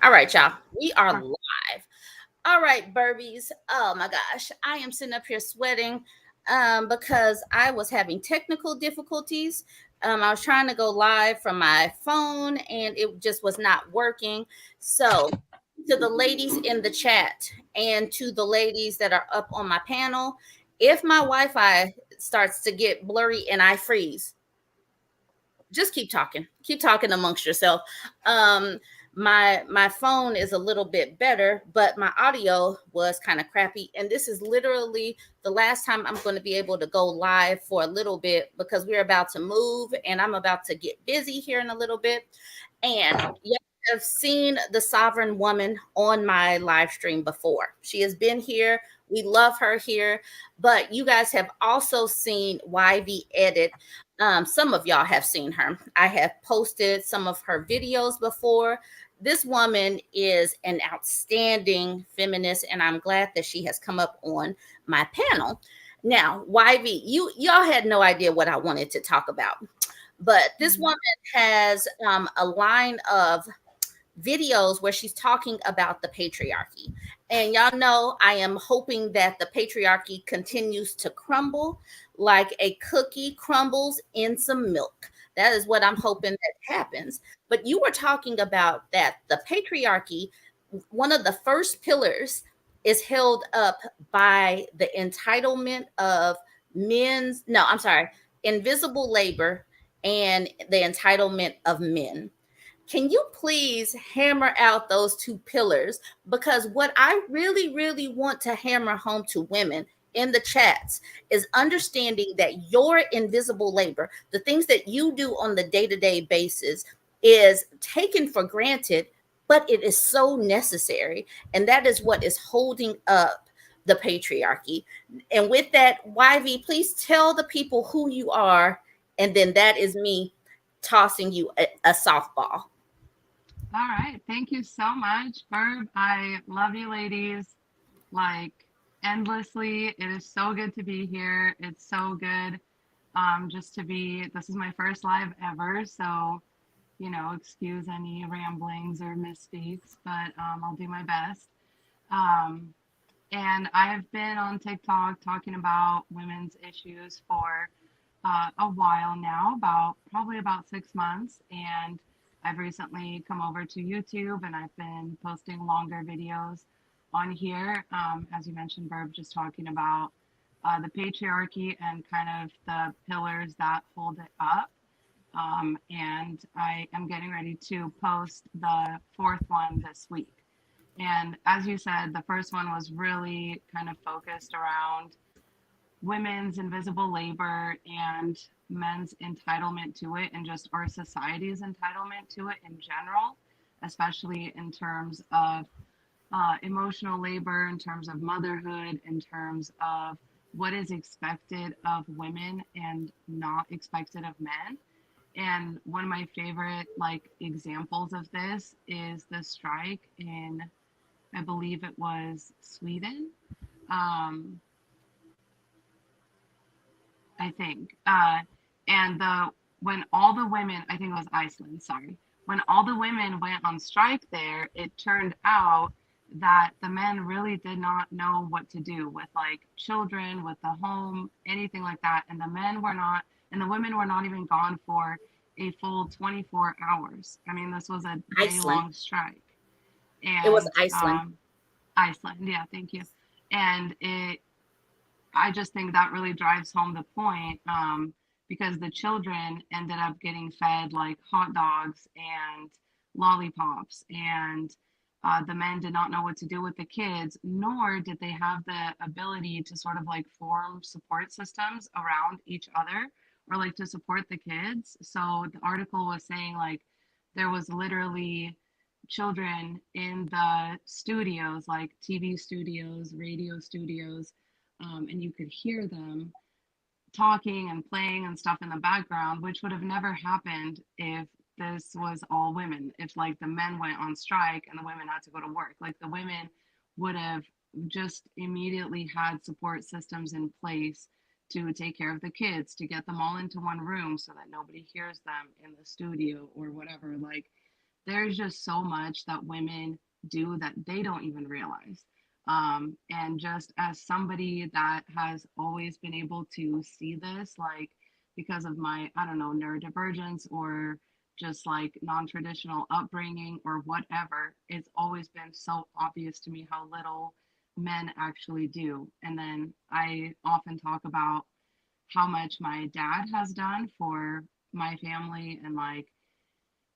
All right, y'all. We are live. All right, Burbies. Oh my gosh. I am sitting up here sweating because I was having technical difficulties. I was trying to go live from my phone and it just was not working. So, to the ladies in the chat and to the ladies that are up on my panel, if my Wi Fi starts to get blurry and I freeze, just keep talking amongst yourself. My phone is a little bit better, but my audio was kind of crappy, and this is literally the last time I'm going to be able to go live for a little bit because we're about to move and I'm about to get busy here in a little bit. And you have seen the sovereign woman on my live stream before. She has been here. We love her here, but you guys have also seen YV edit. Some of y'all have seen her. I have posted some of her videos before. This woman is an outstanding feminist, and I'm glad that she has come up on my panel. Now, YV, y'all had no idea what I wanted to talk about, but this woman has a line of videos where she's talking about the patriarchy. And y'all know I am hoping that the patriarchy continues to crumble like a cookie crumbles in some milk. That is what I'm hoping that happens. But you were talking about that the patriarchy, one of the first pillars is held up by the entitlement of invisible labor and the entitlement of men. Can you please hammer out those two pillars? Because what I really, really want to hammer home to women in the chats is understanding that your invisible labor, the things that you do on the day to day basis, is taken for granted, but it is so necessary. And that is what is holding up the patriarchy. And with that, YV, please tell the people who you are. And then that is me tossing you a softball. All right. Thank you so much, Verb. I love you, ladies, like endlessly. It is so good to be here. It's so good just to be. This is my first live ever. So, excuse any ramblings or misspeaks, but I'll do my best. Um, and I've been on TikTok talking about women's issues for a while now, probably about 6 months. And I've recently come over to YouTube and I've been posting longer videos on here. As you mentioned, Verb, just talking about the patriarchy and kind of the pillars that hold it up. And I am getting ready to post the fourth one this week. And as you said, the first one was really kind of focused around women's invisible labor and men's entitlement to it, and just our society's entitlement to it in general, especially in terms of emotional labor, in terms of motherhood, in terms of what is expected of women and not expected of men. And one of my favorite like examples of this is the strike in, I believe it was Sweden. Um, I think. And when all the women, I think it was Iceland, sorry, when all the women went on strike there, it turned out that the men really did not know what to do with like children, with the home, anything like that. And the men were not, and the women were not even gone for a full 24 hours. I mean, this was a day Iceland. long strike. It was And Iceland. Iceland, yeah, thank you. And I just think that really drives home the point, because the children ended up getting fed like hot dogs and lollipops, and the men did not know what to do with the kids, nor did they have the ability to sort of like form support systems around each other or like to support the kids. So the article was saying like there was literally children in the studios, like TV studios, radio studios, and you could hear them talking and playing and stuff in the background, which would have never happened if this was all women. If like the men went on strike and the women had to go to work, like the women would have just immediately had support systems in place to take care of the kids, to get them all into one room so that nobody hears them in the studio or whatever. Like there's just so much that women do that they don't even realize. And just as somebody that has always been able to see this, like because of my, I don't know, neurodivergence or just like non-traditional upbringing or whatever, it's always been so obvious to me how little men actually do. And then I often talk about how much my dad has done for my family, and like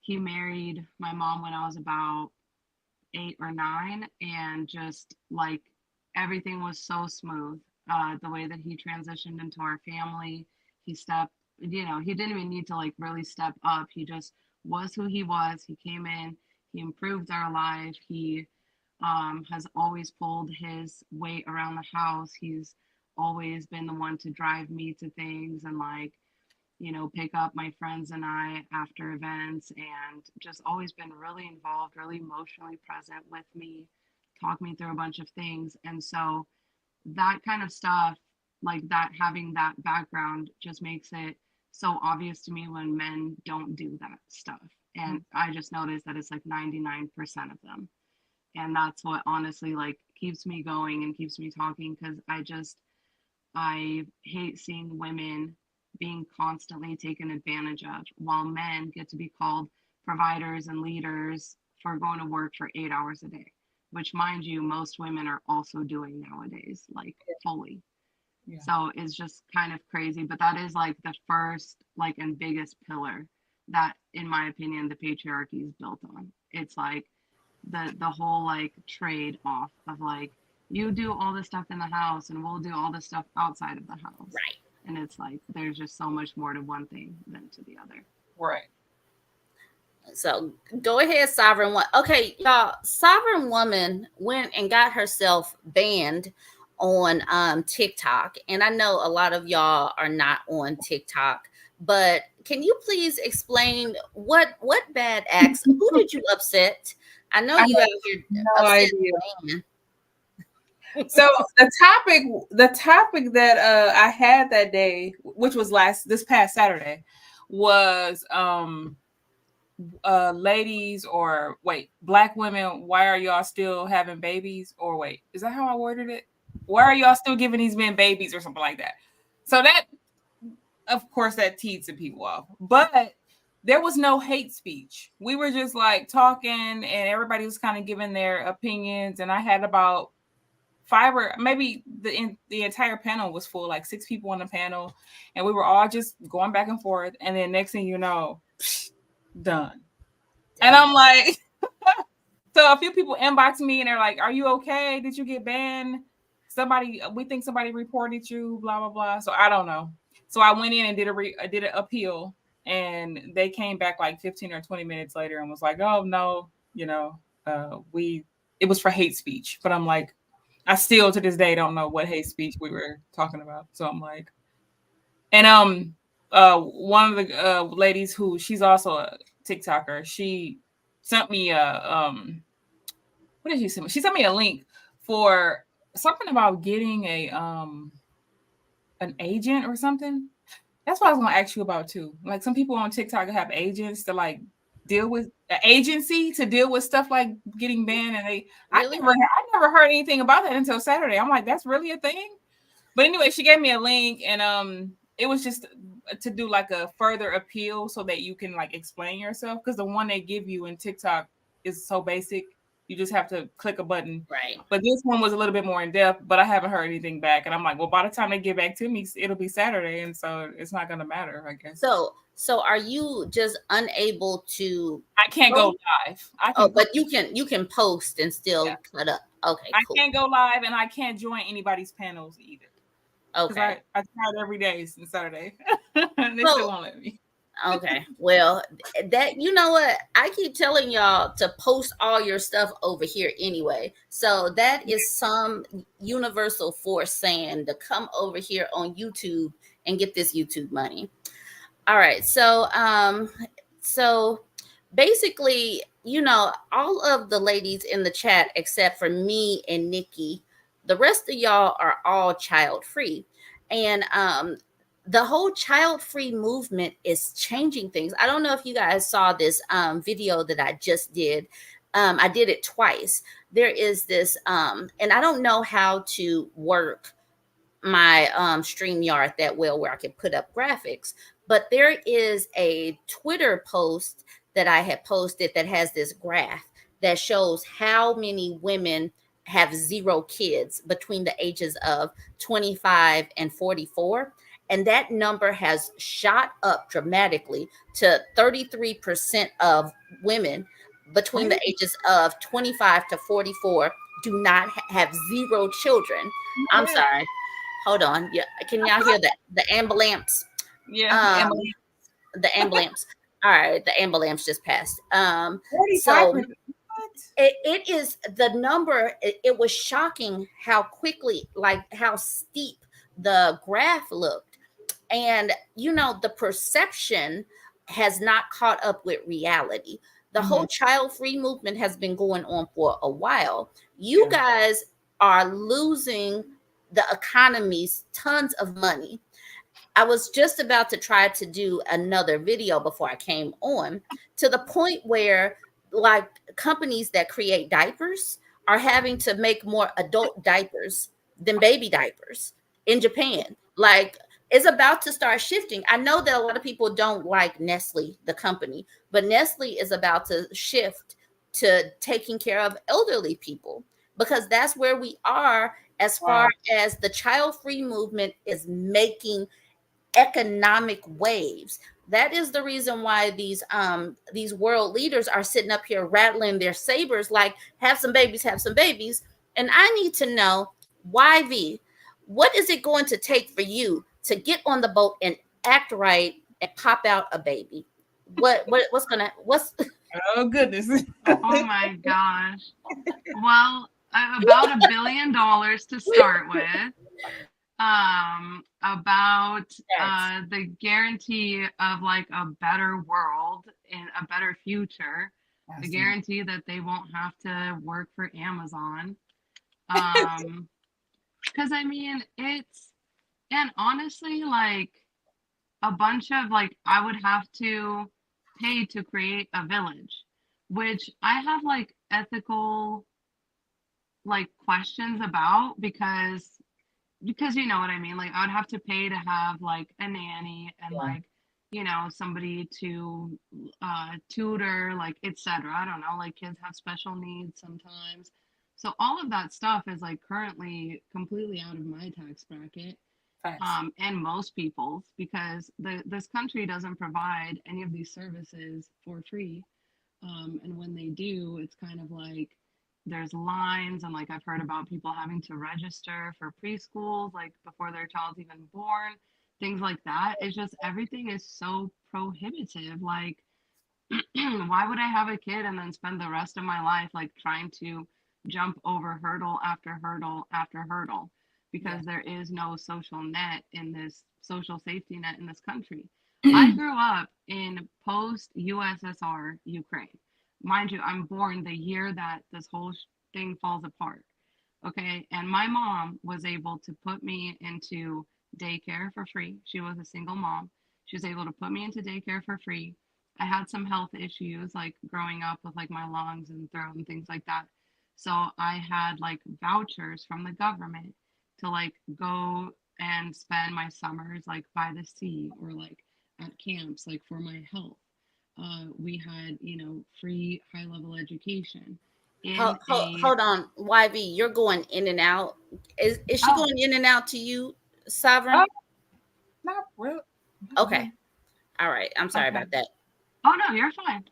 he married my mom when I was about 8 or 9, and just like everything was so smooth. The way that he transitioned into our family, he stepped, he didn't even need to like really step up. He just was who he was. He came in, he improved our life. He has always pulled his weight around the house. He's always been the one to drive me to things and like pick up my friends and I after events, and just always been really involved, really emotionally present with me, talk me through a bunch of things. And so that kind of stuff, like that, having that background just makes it so obvious to me when men don't do that stuff. And I just noticed that it's like 99% of them. And that's what honestly like keeps me going and keeps me talking, because I hate seeing women being constantly taken advantage of while men get to be called providers and leaders for going to work for 8 hours a day, which, mind you, most women are also doing nowadays, like fully. Yeah. So it's just kind of crazy. But that is like the first, like, and biggest pillar that, in my opinion, the patriarchy is built on. It's like the whole like trade off of like, you do all this stuff in the house and we'll do all this stuff outside of the house. Right. And it's like there's just so much more to one thing than to the other. Right. So go ahead, Sovereign One. Okay, y'all, Sovereign Woman went and got herself banned on TikTok. And I know a lot of y'all are not on TikTok, but can you please explain what bad acts, who did you upset? I know you out here no idea. So the topic that I had that day, which was this past Saturday, was ladies, or wait, Black women, why are y'all still having babies? Or wait, is that how I worded it? Why are y'all still giving these men babies, or something like that? So that, of course, that teed some people off. But there was no hate speech. We were just like talking, and everybody was kind of giving their opinions. And I had about 5 or maybe the entire panel was full, like 6 people on the panel, and we were all just going back and forth. And then next thing you know, done. And I'm like, so a few people inboxed me and they're like, "Are you okay? Did you get banned? We think somebody reported you, blah blah blah." So I don't know. So I went in and did an appeal, and they came back like 15 or 20 minutes later and was like, "Oh no, it was for hate speech." But I'm like, I still to this day don't know what hate speech we were talking about. So I'm like, and one of the ladies who, she's also a TikToker, she sent me what did she send me? She sent me a link for something about getting an agent or something. That's what I was gonna ask you about too. Like some people on TikTok have agents to like deal with an agency to deal with stuff like getting banned, and I never heard anything about that until Saturday. I'm like, that's really a thing? But anyway, she gave me a link, and it was just to do like a further appeal so that you can like explain yourself, because the one they give you in TikTok is so basic. You just have to click a button. Right. But this one was a little bit more in depth, but I haven't heard anything back. And I'm like, well, by the time they get back to me, it'll be Saturday. And so it's not going to matter, I guess. So are you just unable to? I can't go live. But you can post and still cut up. Okay, cool. I can't go live, and I can't join anybody's panels either. Okay. I tried every day since Saturday. And they still won't let me. Okay. Well, that, you know what? I keep telling y'all to post all your stuff over here anyway. So that is some universal force saying to come over here on YouTube and get this YouTube money. All right. So basically, all of the ladies in the chat, except for me and Nikki, the rest of y'all are all child free. And the whole child-free movement is changing things. I don't know if you guys saw this video that I just did. I did it twice. There is this, and I don't know how to work my StreamYard that well where I can put up graphics, but there is a Twitter post that I had posted that has this graph that shows how many women have zero kids between the ages of 25 and 44. And that number has shot up dramatically to 33% of women between the ages of 25 to 44 do not have zero children. I'm sorry. Hold on. Yeah, can y'all hear the ambulance? Yeah. Um, the ambulance. All right, the ambulance just passed. 45%. So it is the number. It was shocking how quickly, like how steep the graph looked, and the perception has not caught up with reality. The whole child-free movement has been going on for a while. You guys are losing the economies tons of money. I was just about to try to do another video before I came on, to the point where like companies that create diapers are having to make more adult diapers than baby diapers in Japan. Like, it's about to start shifting. I know that a lot of people don't like Nestle, the company, but Nestle is about to shift to taking care of elderly people, because that's where we are as far as the child free movement is making economic waves. That is the reason why these world leaders are sitting up here rattling their sabers like, have some babies, have some babies. And I need to know, YV, what is it going to take for you to get on the boat and act right and pop out a baby? What's Oh goodness. Oh my gosh. Well, about $1 billion to start with. About the guarantee of like a better world and a better future. The guarantee that they won't have to work for Amazon. Because I mean, and honestly, like a bunch of like, I would have to pay to create a village, which I have like ethical like questions about, because you know what I mean. Like I would have to pay to have like a nanny and like, somebody to tutor, like etc. I don't know, like kids have special needs sometimes. So all of that stuff is like currently completely out of my tax bracket, and most people's, because this country doesn't provide any of these services for free. And when they do, it's kind of like there's lines, and like I've heard about people having to register for preschools like before their child's even born, things like that. It's just everything is so prohibitive. Like, why would I have a kid and then spend the rest of my life like trying to jump over hurdle after hurdle after hurdle? Because there is no social net in this social safety net in this country. I grew up in post USSR Ukraine. Mind you, I'm born the year that this whole thing falls apart. Okay. And my mom was able to put me into daycare for free. She was a single mom. She was able to put me into daycare for free. I had some health issues like growing up with like my lungs and throat and things like that. So I had like vouchers from the government to like go and spend my summers like by the sea or like at camps like for my health. We had, free high level education in a. hold on, YV, you're going in and out. Is she Oh, going in and out to you, Sovereign? Oh, not real. Okay. All right. I'm sorry okay. about that. Oh no, you're fine.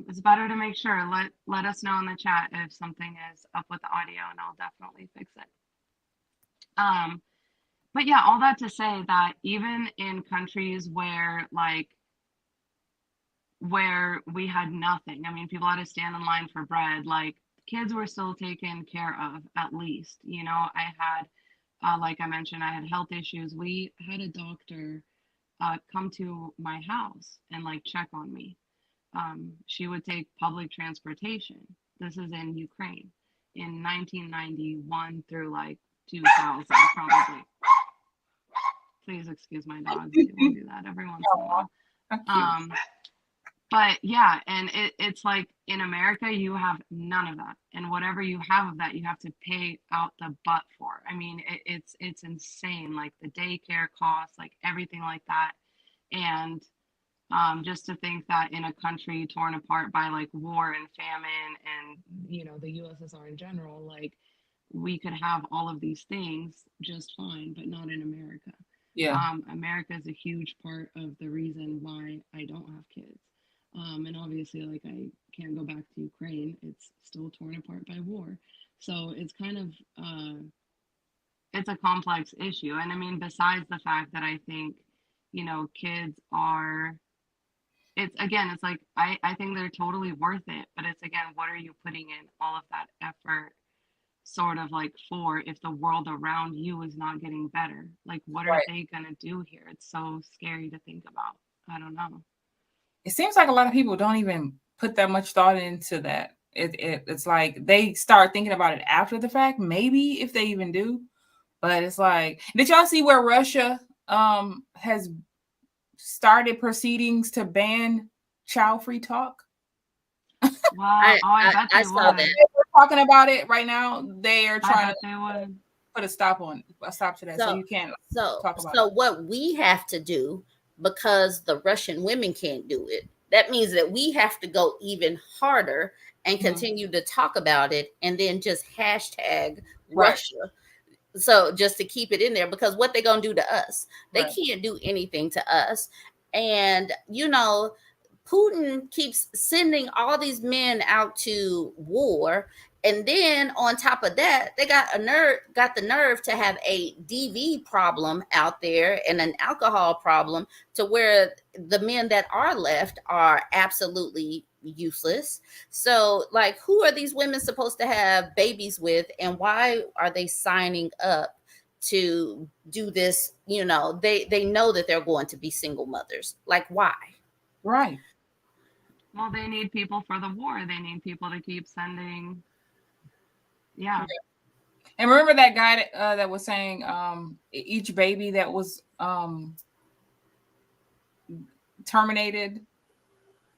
It's better to make sure. Let us know in the chat if something is up with the audio, and I'll definitely fix it. But yeah, all that to say that even in countries where we had nothing, I mean, people had to stand in line for bread, like kids were still taken care of at least. I had, like I mentioned, I had health issues. We had a doctor come to my house and like check on me. She would take public transportation. This is in Ukraine in 1991 through like 2000 probably. Please excuse my dogs. They will do that every once in a while. How cute. But yeah, and it's like in America, you have none of that, and whatever you have of that, you have to pay out the butt for. I mean, it's insane, like the daycare costs, like everything like that, and just to think that in a country torn apart by like war and famine, and the USSR in general, like we could have all of these things just fine, but not in America. Yeah. America is a huge part of the reason why I don't have kids. And obviously, like, I can't go back to Ukraine. It's still torn apart by war. So it's kind of, it's a complex issue. And I mean, besides the fact that I think, kids are, it's like, I think they're totally worth it. But it's again, what are you putting in all of that effort sort of like for if the world around you is not getting better? Like, what are they going to do here? It's so scary to think about. I don't know. It seems like a lot of people don't even put that much thought into that. It's like they start thinking about it after the fact, maybe if they even do. But it's like, did y'all see where Russia has started proceedings to ban child-free talk? Wow. I bet they saw would. that. We're talking about it right now. They are trying to put a stop to that, so you can't talk about so what we have to do, because the Russian women can't do it, that means that we have to go even harder and continue to talk about it, and then just hashtag Russia. So just to keep it in there, because what they gonna do to us? They can't do anything to us. And Putin keeps sending all these men out to war, and then on top of that, they got the nerve to have a DV problem out there and an alcohol problem, to where the men that are left are absolutely useless. So, like, who are these women supposed to have babies with, and why are they signing up to do this? They know that they're going to be single mothers. Like, why? Right. Well, they need people for the war. They need people to keep sending. Yeah. And remember that guy that was saying each baby that was terminated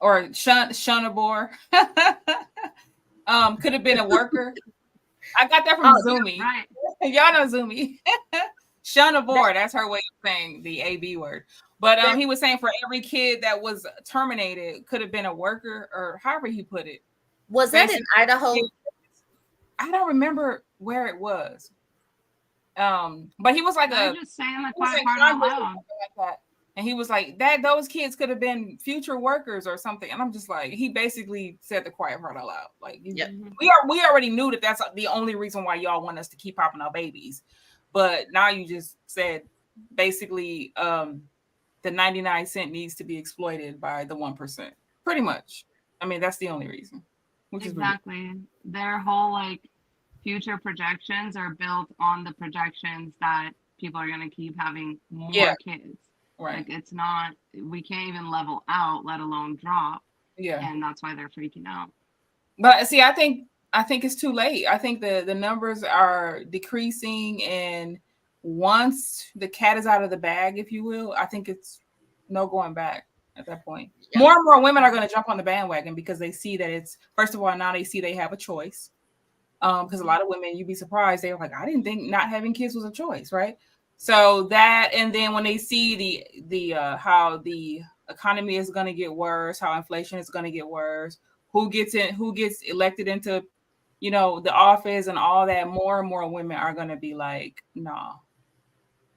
or shunabore could have been a worker. I got that from Zumi. Right. Y'all know Zumi. Shunabore, that's her way of saying the AB word. But he was saying for every kid that was terminated could have been a worker, or however he put it. Was that in Idaho? I don't remember where it was. But he was like just saying the quiet part out loud. Like that. And he was like, those kids could have been future workers or something. And I'm just like, he basically said the quiet part out loud. Like, we already knew that that's the only reason why y'all want us to keep popping our babies. But now you just said basically the 99 cent needs to be exploited by the 1%. Pretty much. I mean, that's the only reason. Exactly. Their whole like future projections are built on the projections that people are going to keep having more kids. Right. Like, it's not, we can't even level out, let alone drop. Yeah. And that's why they're freaking out. But see, I think it's too late. I think the numbers are decreasing, and once the cat is out of the bag, if you will, I think it's no going back at that point. Yeah. More and more women are going to jump on the bandwagon because they see that it's, first of all, now they see they have a choice. Because a lot of women, you'd be surprised, they're like, I didn't think not having kids was a choice, right? So that, and then when they see the how the economy is going to get worse, how inflation is going to get worse, who gets elected into, the office and all that, more and more women are going to be like, nah.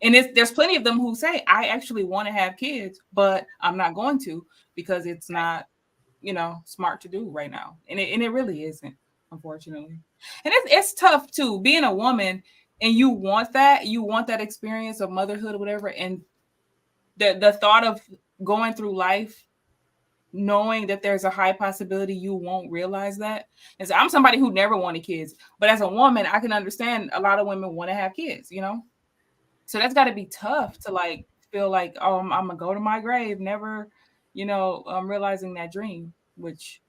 And there's plenty of them who say, I actually want to have kids, but I'm not going to because it's not, smart to do right now. And it really isn't, unfortunately. And it's tough too, being a woman, and you want that experience of motherhood or whatever. And the thought of going through life knowing that there's a high possibility you won't realize that. And so I'm somebody who never wanted kids, but as a woman, I can understand a lot of women want to have kids, So that's got to be tough to like feel like, oh, I'm gonna go to my grave, never, realizing that dream, which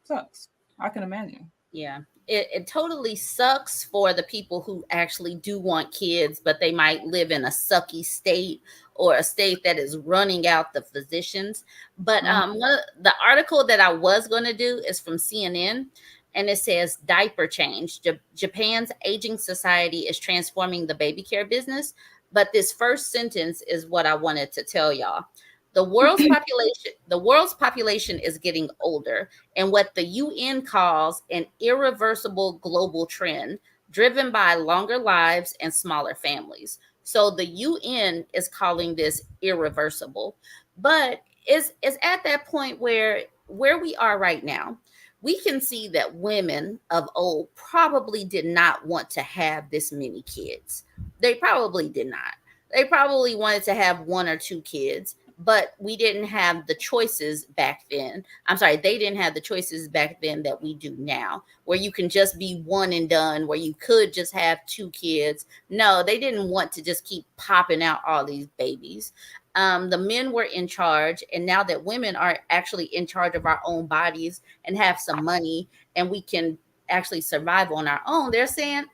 sucks. I can imagine. Yeah, it totally sucks for the people who actually do want kids, but they might live in a sucky state or a state that is running out the physicians. But the article that I was going to do is from CNN, and it says diaper change. Japan's aging society is transforming the baby care business. But this first sentence is what I wanted to tell y'all. The world's population is getting older, and what the UN calls an irreversible global trend driven by longer lives and smaller families. So the UN is calling this irreversible, but is at that point where we are right now. We can see that women of old probably did not want to have this many kids. They probably did not. They probably wanted to have one or two kids, but we didn't have the choices back then. I'm sorry, they didn't have the choices back then that we do now, where you can just be one and done, where you could just have two kids. No, they didn't want to just keep popping out all these babies. The men were in charge, and now that women are actually in charge of our own bodies and have some money, and we can actually survive on our own, they're saying,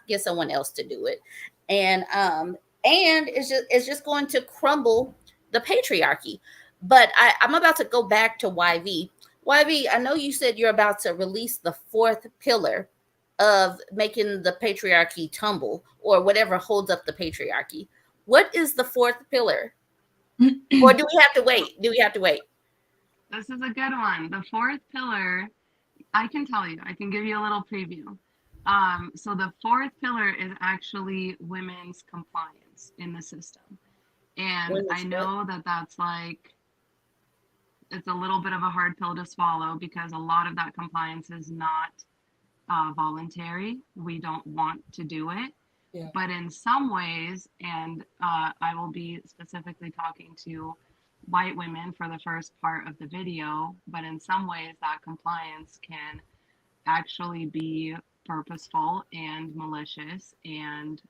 get someone else to do it. And it's just going to crumble the patriarchy. But I'm about to go back to YV. YV, I know you said you're about to release the fourth pillar of making the patriarchy tumble, or whatever holds up the patriarchy. What is the fourth pillar? Or do we have to wait? Do we have to wait? This is a good one. The fourth pillar, I can tell you, I can give you a little preview. So the fourth pillar is actually women's compliance in the system. And I know that that's like, it's a little bit of a hard pill to swallow, because a lot of that compliance is not voluntary. We don't want to do it. Yeah. But in some ways, and I will be specifically talking to white women for the first part of the video, but in some ways that compliance can actually be purposeful and malicious and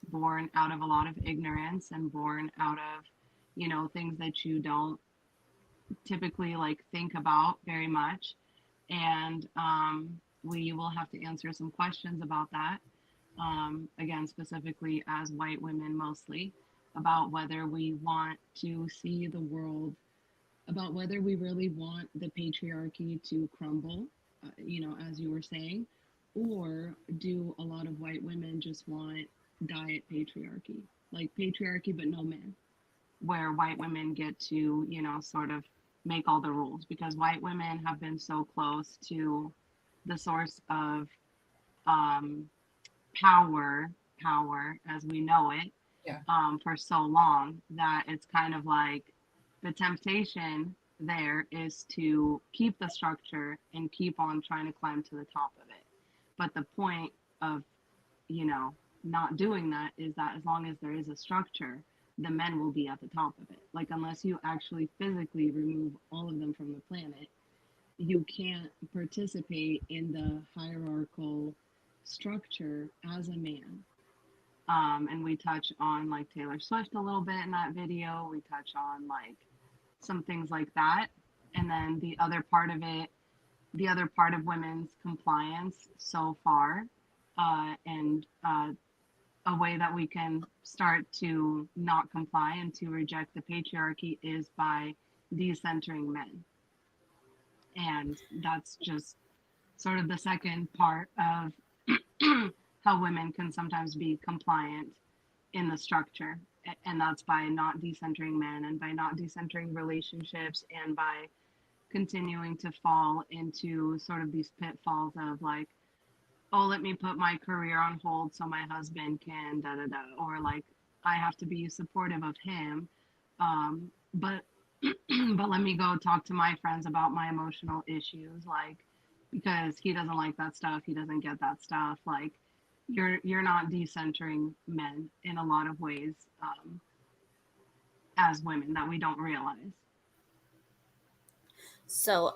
born out of a lot of ignorance and born out of, things that you don't typically like think about very much. And we will have to answer some questions about that. Again, specifically as white women mostly, about whether we want to see the world, about whether we really want the patriarchy to crumble, as you were saying, or do a lot of white women just want diet patriarchy, like patriarchy but no men, where white women get to, sort of make all the rules, because white women have been so close to the source of power as we know it, Yeah. for so long, that it's kind of like the temptation there is to keep the structure and keep on trying to climb to the top of it. But the point of, not doing that is that as long as there is a structure, the men will be at the top of it. Like, unless you actually physically remove all of them from the planet, you can't participate in the hierarchical structure as a man. And we touch on like Taylor Swift a little bit in that video. We touch on like some things like that. And then the other part of women's compliance so far, and a way that we can start to not comply and to reject the patriarchy is by decentering men. And that's just sort of the second part of how women can sometimes be compliant in the structure. And that's by not decentering men, and by not decentering relationships, and by continuing to fall into sort of these pitfalls of like, oh, let me put my career on hold so my husband can da da da, or like I have to be supportive of him, but but let me go talk to my friends about my emotional issues, like, because he doesn't like that stuff, he doesn't get that stuff. Like, you're not decentering men in a lot of ways, as women, that we don't realize. So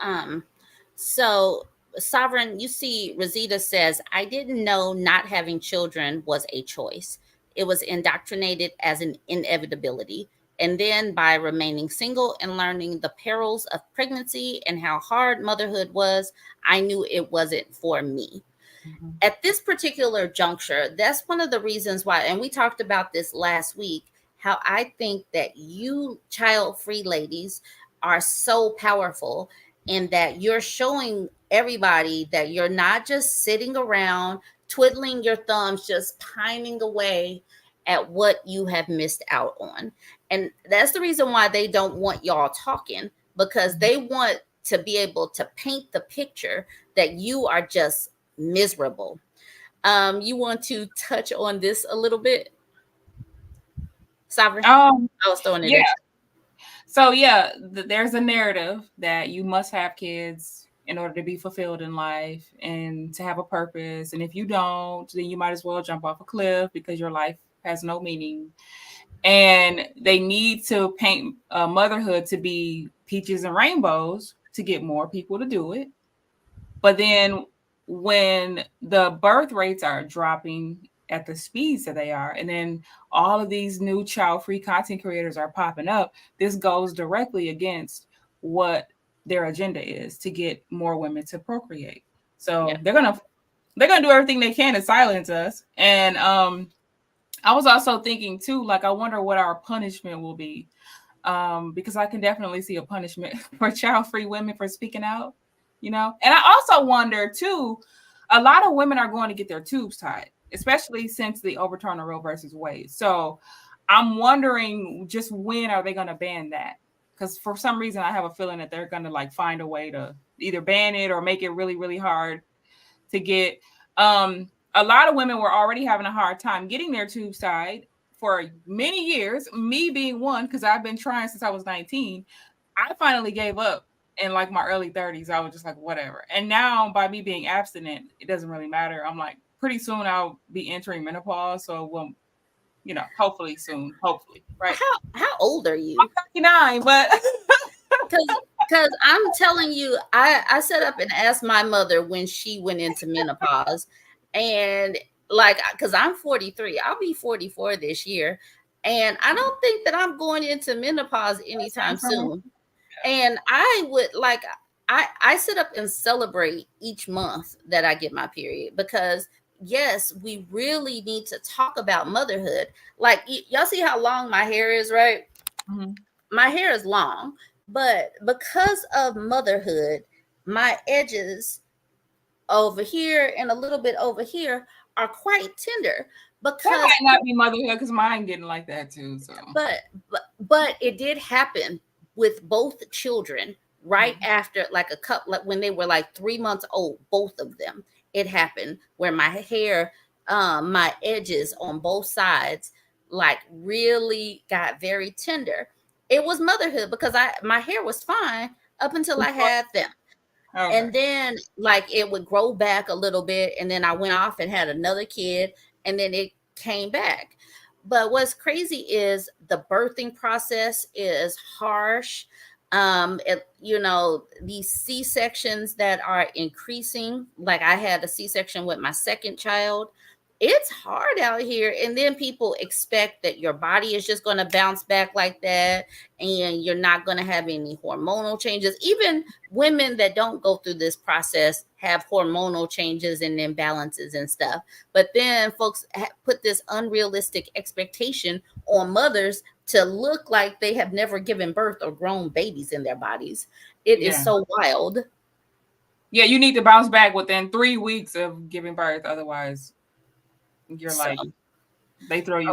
Sovereign, you see, Rosita says, I didn't know not having children was a choice. It was indoctrinated as an inevitability. And then by remaining single and learning the perils of pregnancy and how hard motherhood was, I knew it wasn't for me. Mhm. At this particular juncture, that's one of the reasons why, and we talked about this last week, how I think that you child free ladies are so powerful in that you're showing everybody that you're not just sitting around twiddling your thumbs, just pining away at what you have missed out on. And that's the reason why they don't want y'all talking, because they want to be able to paint the picture that you are just miserable. You want to touch on this a little bit, Sovereign? I was throwing it Yeah. at you. So yeah, there's a narrative that you must have kids in order to be fulfilled in life and to have a purpose. And if you don't, then you might as well jump off a cliff because your life has no meaning. And they need to paint motherhood to be peaches and rainbows to get more people to do it. But then when the birth rates are dropping at the speeds that they are, and then all of these new child-free content creators are popping up, this goes directly against what their agenda is to get more women to procreate. So Yeah. they're gonna do everything they can to silence us. And I was also thinking too, like I wonder what our punishment will be. Because I can definitely see a punishment for child-free women for speaking out, you know. And I also wonder too, a lot of women are going to get their tubes tied, especially since the overturn of Roe versus Wade. So I'm wondering just when are they going to ban that? Because for some reason I have a feeling that they're going to like find a way to either ban it or make it really, really hard to get. A lot of women were already having a hard time getting their tubes tied for many years, me being one, because I've been trying since I was 19. I finally gave up in like my early 30s. I was just like, whatever. And now by me being abstinent, it doesn't really matter. I'm like, pretty soon I'll be entering menopause. So it won't, hopefully soon, hopefully, right? How old are I'm you? 39, but Because I'm telling you, I set up and asked my mother when she went into menopause, and like, because I'm 43, I'll be 44 this year, and I don't think that I'm going into menopause anytime soon. And I would like, I sit up and celebrate each month that I get my period, because yes, we really need to talk about motherhood. Like y'all see how long my hair is, right? Mhm. My hair is long, but because of motherhood, my edges over here and a little bit over here are quite tender, That because might not be motherhood because mine getting like that too. So but but it did happen with both children right after, like a couple, like when they were like 3 months old, both of them. It happened where my hair, my edges on both sides, like really got very tender. It was motherhood, because my hair was fine up until I had them. okay. And then like it would grow back a little bit, and then I went off and had another kid, and then it came back. But what's crazy is the birthing process is harsh. These C-sections that are increasing, like I had a C-section with my second child. It's hard out here, and then people expect that your body is just going to bounce back like that, and you're not going to have any hormonal changes. Even women that don't go through this process have hormonal changes and imbalances and stuff. But then folks put this unrealistic expectation on mothers to look like they have never given birth or grown babies in their bodies. It is Yeah. so wild. Yeah, you need to bounce back within 3 weeks of giving birth. Otherwise, you're So, like, they throw you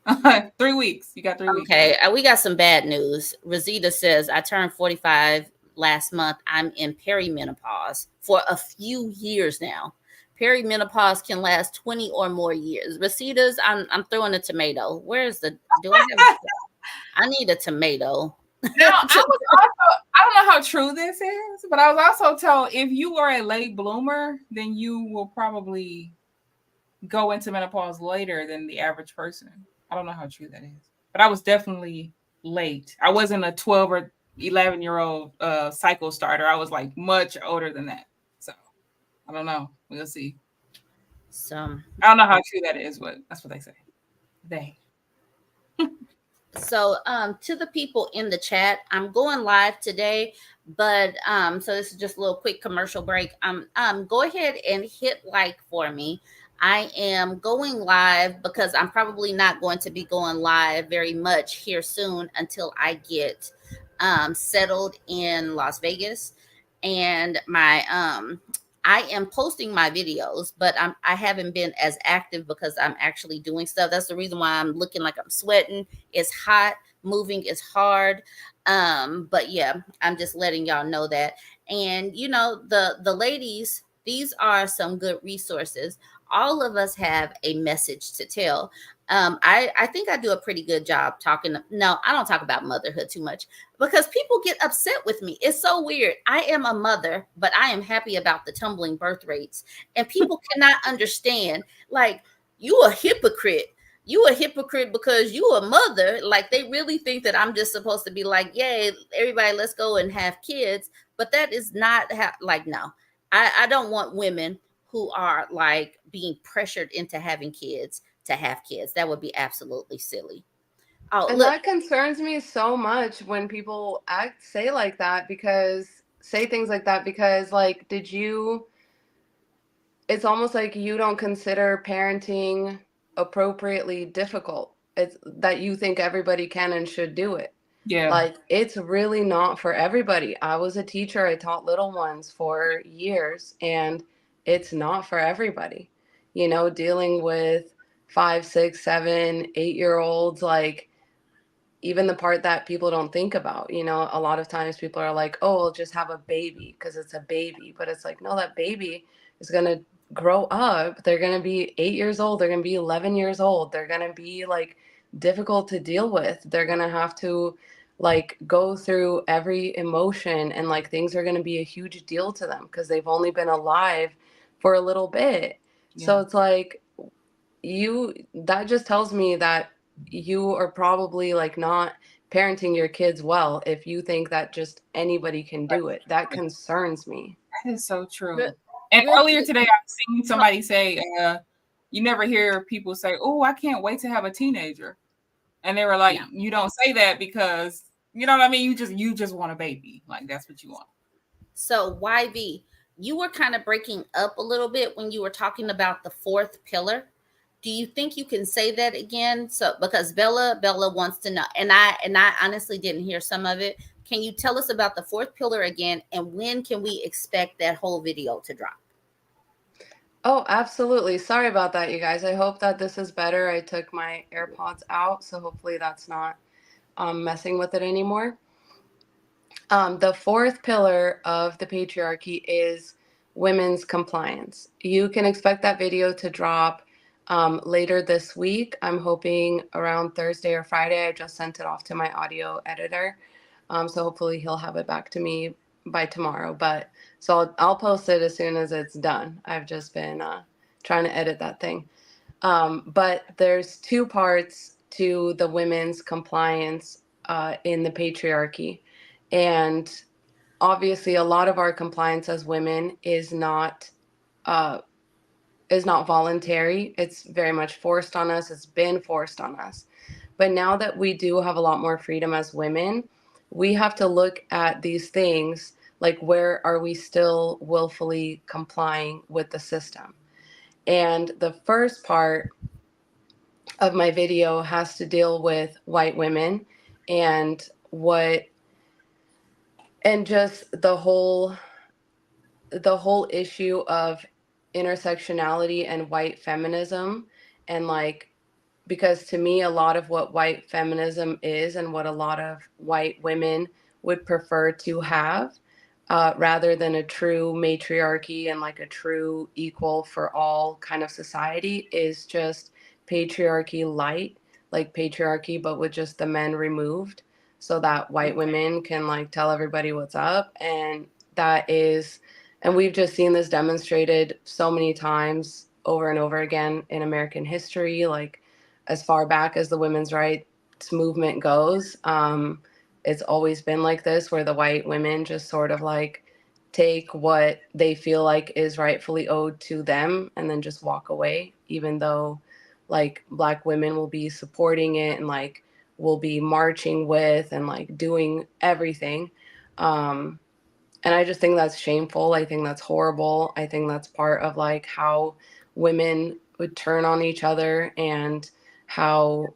away. 3 weeks. You got 3 weeks. okay, we got some bad news. Rosita says, I turned 45 last month. I'm in perimenopause for a few years now. Perimenopause can last 20 or more years. Rosita's, I'm throwing a tomato. Where's the, do I have, I need a tomato. Now, I don't know how true this is, but I was also told if you are a late bloomer, then you will probably go into menopause later than the average person. I don't know how true that is, but I was definitely late. I wasn't a 12 or 11-year-old cycle starter. I was like much older than that. So I don't know. We'll see. So I don't know how true that is, but that's what they say. They. So to the people in the chat, I'm going live today, but so this is just a little quick commercial break. Go ahead and hit like for me. I am going live because I'm probably not going to be going live very much here soon until I get settled in Las Vegas. And my I am posting my videos, but I haven't been as active because I'm actually doing stuff. That's the reason why I'm looking like I'm sweating. It's hot, moving is hard. But yeah, I'm just letting y'all know that. And you know, the ladies, these are some good resources. All of us have a message to tell. I think I do a pretty good job talking. No, I don't talk about motherhood too much because people get upset with me. It's so weird. I am a mother, but I am happy about the tumbling birth rates. And people cannot understand, like, you a hypocrite. You a hypocrite because you a mother. Like, they really think that I'm just supposed to be like, yay, everybody, let's go and have kids. But that is not how, like, no. I don't want women who are like being pressured into having kids to have kids. That would be absolutely silly. Oh, And look. that concerns me so much when people say things like that because like it's almost like you don't consider parenting appropriately difficult. It's that you think everybody can and should do it. Yeah. Like, it's really not for everybody. I was a teacher, I taught little ones for years, and it's not for everybody. You know, dealing with 5, 6, 7, 8 year olds, like, even the part that people don't think about, you know, a lot of times people are like, oh, we'll just have a baby because it's a baby. But it's like, no, that baby is going to grow up. They're going to be 8 years old. They're going to be 11 years old. They're going to be like difficult to deal with. They're going to have to like go through every emotion and like things are going to be a huge deal to them because they've only been alive for a little bit. Yeah. So it's like, that just tells me that you are probably like not parenting your kids well if you think that just anybody can do it. That concerns me. That is so true. Real, And real earlier quick. today, I've seen somebody say, you never hear people say, oh, I can't wait to have a teenager. And they were like, Yeah. you don't say that because, you know what I mean? You just want a baby. Like, that's what you want. So YV, you were kind of breaking up a little bit when you were talking about the fourth pillar. Do you think you can say that again? So because Bella wants to know, and I honestly didn't hear some of it. Can you tell us about the fourth pillar again, and when can we expect that whole video to drop? Oh, absolutely. Sorry about that, you guys. I hope that this is better. I took my AirPods out, so hopefully that's not messing with it anymore. The fourth pillar of the patriarchy is women's compliance. You can expect that video to drop later this week. I'm hoping around Thursday or Friday. I just sent it off to my audio editor. So hopefully he'll have it back to me by tomorrow. But so I'll post it as soon as it's done. I've just been trying to edit that thing. But there's two parts to the women's compliance in the patriarchy. And obviously, a lot of our compliance as women uh, is not voluntary. It's very much forced on us. It's been forced on us. But now that we do have a lot more freedom as women, we have to look at these things like where are we still willfully complying with the system? And the first part of my video has to deal with white women and just the whole issue of intersectionality and white feminism. And like, because to me a lot of what white feminism is and what a lot of white women would prefer to have, rather than a true matriarchy and like a true equal for all kind of society, is just patriarchy light, like patriarchy but with just the men removed, so that white women can like tell everybody what's up. And we've just seen this demonstrated so many times over and over again in American history, like as far back as the women's rights movement goes. It's always been like this, where the white women just sort of like take what they feel like is rightfully owed to them and then just walk away, even though like Black women will be supporting it and like will be marching with and like doing everything. And I just think that's shameful. I think that's horrible. I think that's part of like how women would turn on each other, and how,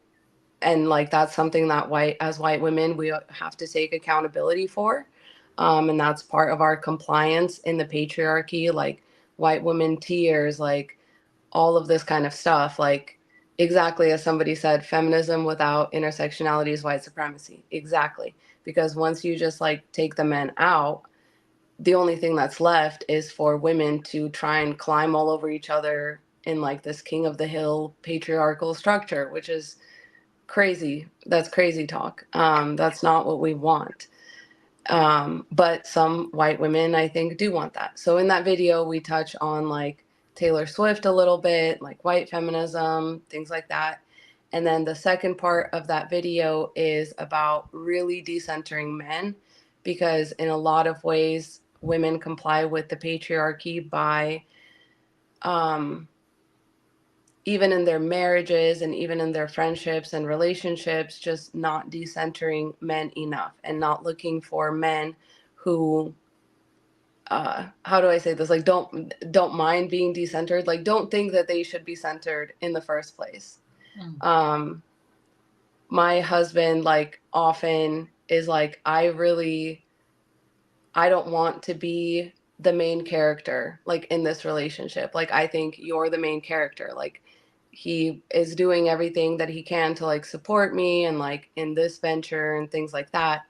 and like that's something that white women we have to take accountability for. And that's part of our compliance in the patriarchy, like white women tears, like all of this kind of stuff. Like, exactly as somebody said, feminism without intersectionality is white supremacy. Exactly. Because once you just like take the men out, the only thing that's left is for women to try and climb all over each other in like this king of the hill patriarchal structure, which is crazy. That's crazy talk. That's not what we want. But some white women, I think, do want that. So in that video, we touch on like Taylor Swift a little bit, like white feminism, things like that. And then the second part of that video is about really decentering men, because in a lot of ways, women comply with the patriarchy by even in their marriages and even in their friendships and relationships, just not decentering men enough and not looking for men who, how do I say this? Like, don't mind being decentered. Like, don't think that they should be centered in the first place. My husband, like, often is like, I don't want to be the main character, like, in this relationship. Like, I think you're the main character. Like, he is doing everything that he can to like support me and like in this venture and things like that.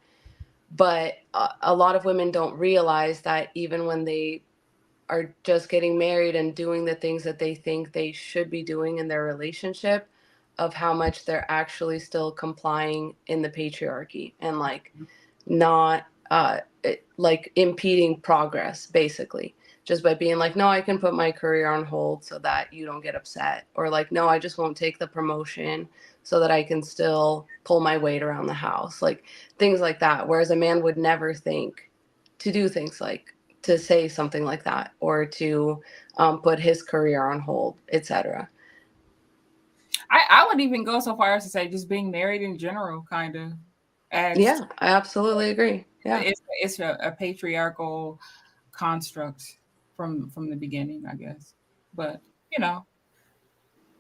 But a lot of women don't realize that even when they are just getting married and doing the things that they think they should be doing in their relationship, of how much they're actually still complying in the patriarchy and like not like impeding progress, basically, just by being like, no, I can put my career on hold so that you don't get upset, or like, no, I just won't take the promotion so that I can still pull my weight around the house, like things like that. Whereas a man would never think to do things like to say something like that, or to put his career on hold, etc. I would even go so far as to say just being married in general kind of adds Yeah, I absolutely agree. Yeah. it's a patriarchal construct from the beginning, I guess. But you know,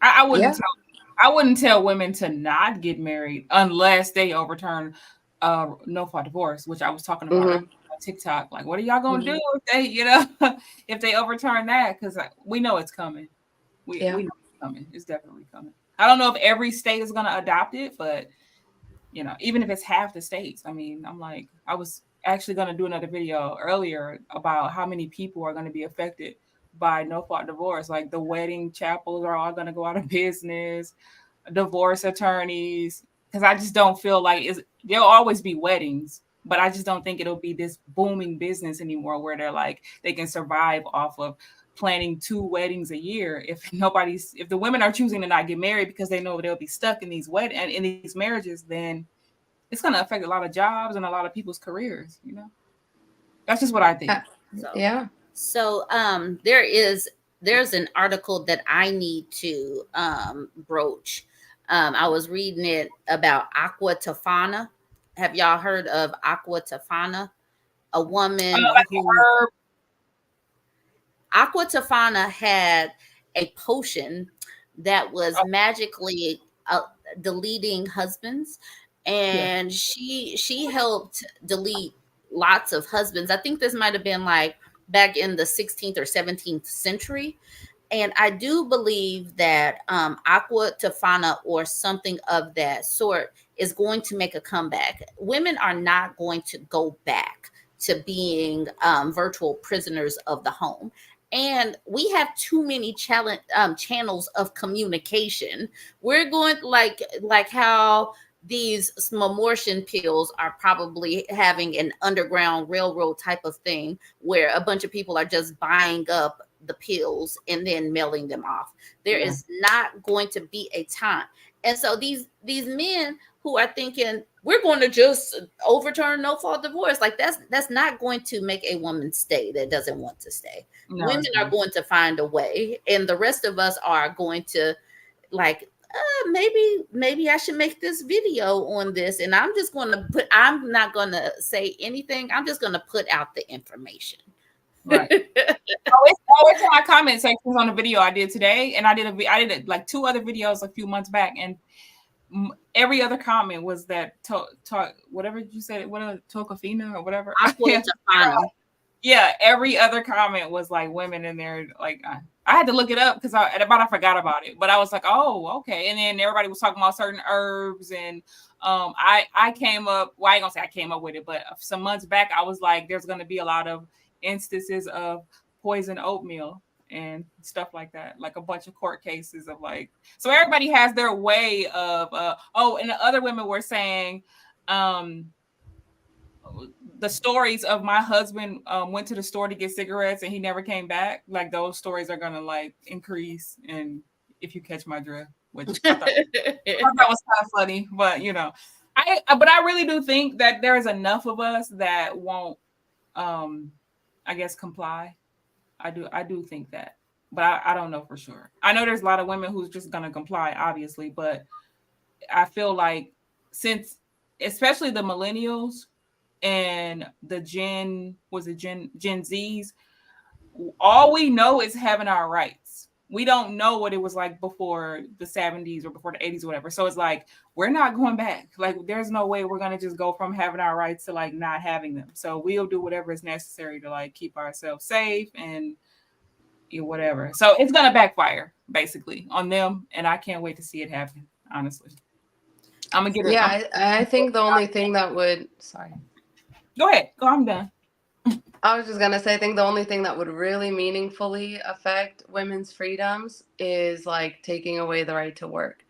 I wouldn't Yeah. tell women to not get married unless they overturn no fault divorce, which I was talking about earlier on TikTok. Like, what are y'all gonna do if they, if they overturn that? Because we know it's coming. We Yeah. know it's coming. It's definitely coming. I don't know if every state is gonna adopt it, but even if it's half the states. I mean, I was actually gonna do another video earlier about how many people are gonna be affected by no fault divorce. Like the wedding chapels are all gonna go out of business, divorce attorneys, because I just don't feel like there'll always be weddings, but I just don't think it'll be this booming business anymore where they can survive off of planning 2 weddings a year. If the women are choosing to not get married because they know they'll be stuck in these marriages, then it's going to affect a lot of jobs and a lot of people's careers. That's just what I think. Yeah. So there's an article that I need to broach. I was reading it about Aqua Tana. Have y'all heard of Aqua Tana? A woman who Aqua Tana had a potion that was magically deleting husbands, and she helped delete lots of husbands. I think this might have been like back in the 16th or 17th century. And I do believe that Aqua Tana or something of that sort is going to make a comeback. Women are not going to go back to being virtual prisoners of the home. And we have too many channels of communication. We're going like how these smomorphin pills are probably having an underground railroad type of thing where a bunch of people are just buying up the pills and then mailing them off. There is not going to be a time. And so these men who are thinking we're going to just overturn no fault divorce, like that's not going to make a woman stay that doesn't want to stay. No, women are going to find a way, and the rest of us are going to like maybe I should make this video on this, and I'm not gonna say anything. I'm just gonna put out the information. Right. It's in my comment sections on the video I did today, and I did like 2 other videos a few months back, and every other comment was that whatever you said, what Tokafina or whatever. Aqua Tana. Yeah, every other comment was like women in there. Like I had to look it up because I forgot about it, but I was like, oh, okay. And then everybody was talking about certain herbs, and I came up. Well, I ain't gonna say I came up with it, but some months back I was like, there's gonna be a lot of instances of poison oatmeal and stuff like that, like a bunch of court cases of like. So everybody has their way of. And the other women were saying. The stories of my husband went to the store to get cigarettes and he never came back. Like those stories are gonna like increase, and if you catch my drift, which I thought that was kind of funny, but you know, I really do think that there is enough of us that won't, I guess, comply. I do think that, but I don't know for sure. I know there's a lot of women who's just gonna comply, obviously, but I feel like since, especially the millennials and the Gen Zs, all we know is having our rights. We don't know what it was like before the 70s or before the 80s or whatever. So it's like, we're not going back. Like, there's no way we're going to just go from having our rights to like not having them. So we'll do whatever is necessary to like keep ourselves safe and whatever. So it's going to backfire basically on them. And I can't wait to see it happen, honestly. I'm going to get it. Yeah, I think the only thing that would, sorry. Go ahead. Go, I'm done. I was just going to say, I think the only thing that would really meaningfully affect women's freedoms is like taking away the right to work.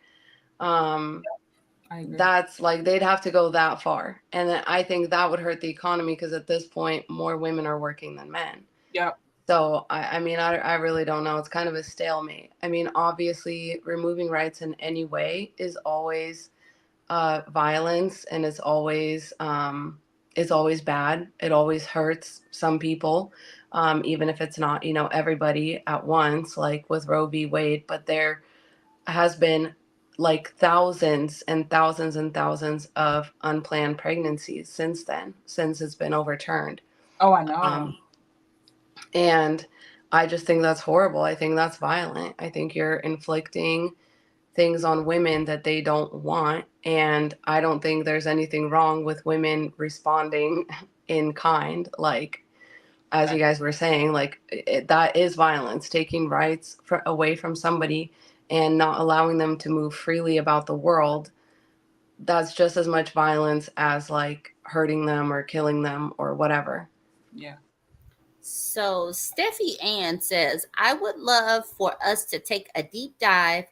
That's like, they'd have to go that far. And I think that would hurt the economy because at this point, more women are working than men. Yeah. So, I mean, I really don't know. It's kind of a stalemate. I mean, obviously, removing rights in any way is always violence, and it's always bad. It always hurts some people, even if it's not, everybody at once, like with Roe v. Wade. But there has been like thousands and thousands and thousands of unplanned pregnancies since then, since it's been overturned. Oh, I know. And I just think that's horrible. I think that's violent. I think you're inflicting things on women that they don't want. And I don't think there's anything wrong with women responding in kind. Like, as you guys were saying, like that is violence, taking rights away from somebody and not allowing them to move freely about the world. That's just as much violence as like hurting them or killing them or whatever. Yeah. So Steffi Ann says, I would love for us to take a deep dive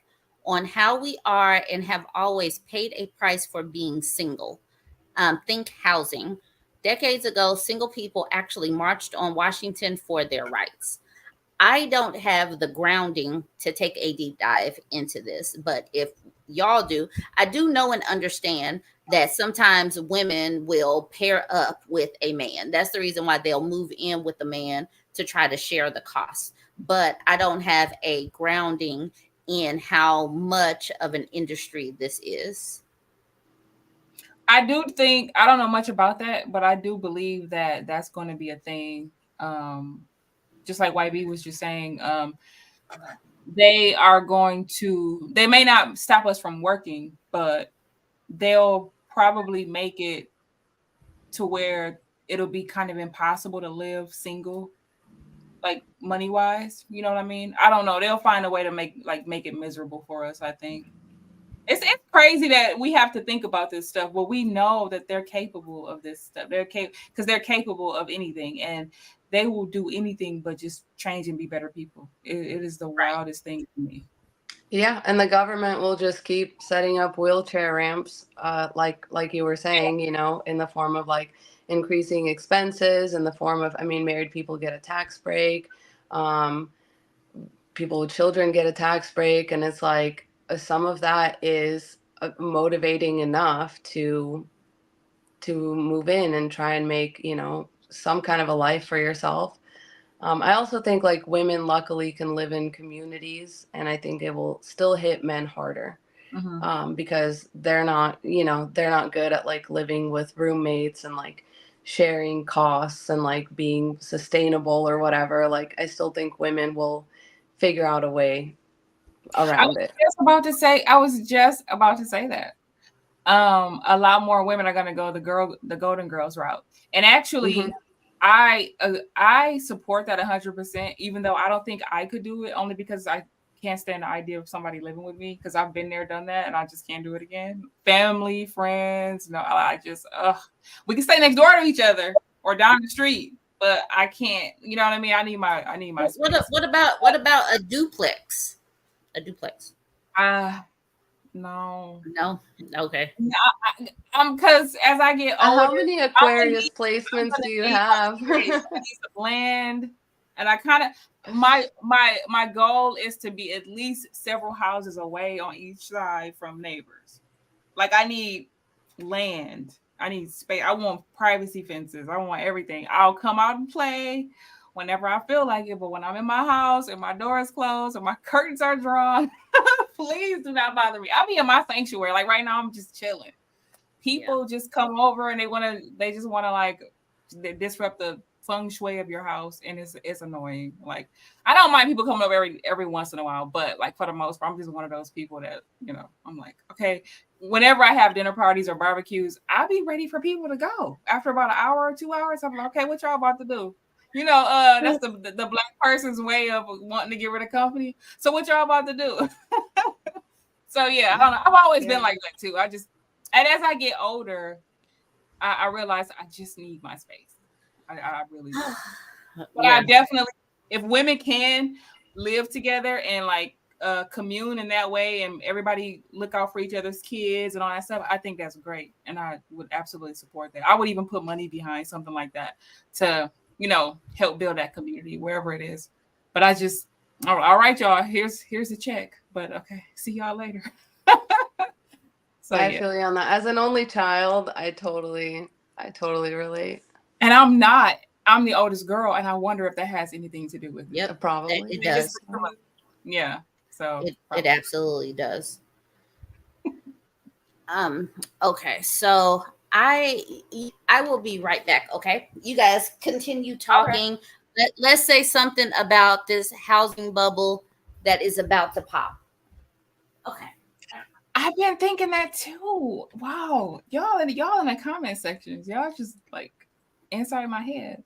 on how we are and have always paid a price for being single. Think housing. Decades ago, single people actually marched on Washington for their rights. I don't have the grounding to take a deep dive into this, but if y'all do, I do know and understand that sometimes women will pair up with a man. That's the reason why they'll move in with a man to try to share the cost. But I don't have a grounding in how much of an industry this is. I do think, I don't know much about that, but I do believe that that's going to be a thing. Just like YB was just saying, they may not stop us from working, but they'll probably make it to where it'll be kind of impossible to live single, like money wise. You know what I mean? I don't know. They'll find a way to make it miserable for us, I think. It's crazy that we have to think about this stuff, but we know that they're capable of this stuff. Because they're capable of anything, and they will do anything but just change and be better people. It is the wildest thing to me. Yeah, and the government will just keep setting up wheelchair ramps, like you were saying, in the form of like increasing expenses, in the form of, married people get a tax break, people with children get a tax break, and it's like some of that is motivating enough to move in and try and make, some kind of a life for yourself. I also think like women luckily can live in communities, and I think it will still hit men harder. because they're not, they're not good at like living with roommates and like sharing costs and like being sustainable or whatever. Like, I still think women will figure out a way around it. I was just about to say that. A lot more women are going to go the Golden Girls route. And actually, I support that 100%, even though I don't think I could do it, only because I can't stand the idea of somebody living with me, because I've been there, done that, and I just can't do it again. Family, friends, no, I just, we can stay next door to each other or down the street, but I can't, you know what I mean? I need my space. What about a duplex? A duplex? No. Okay. Because as I get older, how many Aquarius placements do you have? I need some land, and I kind of my goal is to be at least several houses away on each side from neighbors. Like, I need land, I need space, I want privacy fences, I want everything. I'll come out and play whenever I feel like it, but when I'm in my house and my door is closed and my curtains are drawn, please do not bother me. I'll be in my sanctuary. Like right now, I'm just chilling. People just come over and they just want to like disrupt the feng shui of your house, and it's annoying. Like, I don't mind people coming over every once in a while, but like for the most part, I'm just one of those people that, I'm like, okay, whenever I have dinner parties or barbecues, I'll be ready for people to go after about an hour or 2 hours. I'm like, okay, what y'all about to do? That's the Black person's way of wanting to get rid of company. So what y'all about to do? So yeah, I don't know. I've always been like that too. And as I get older, I realize I just need my space. I really do. But I definitely, if women can live together and like commune in that way, and everybody look out for each other's kids and all that stuff, I think that's great. And I would absolutely support that. I would even put money behind something like that to, help build that community wherever it is. But I just, all right, y'all, here's the check. But okay, see y'all later. So I feel you on that. As an only child, I totally relate. And I'm the oldest girl, and I wonder if that has anything to do with it. Yep, probably. It does. Yeah. So it absolutely does. Okay, so I will be right back. Okay, you guys continue talking. Okay. Let's say something about this housing bubble that is about to pop. Okay. I've been thinking that too. Wow, y'all in the comment sections, y'all just like inside my head,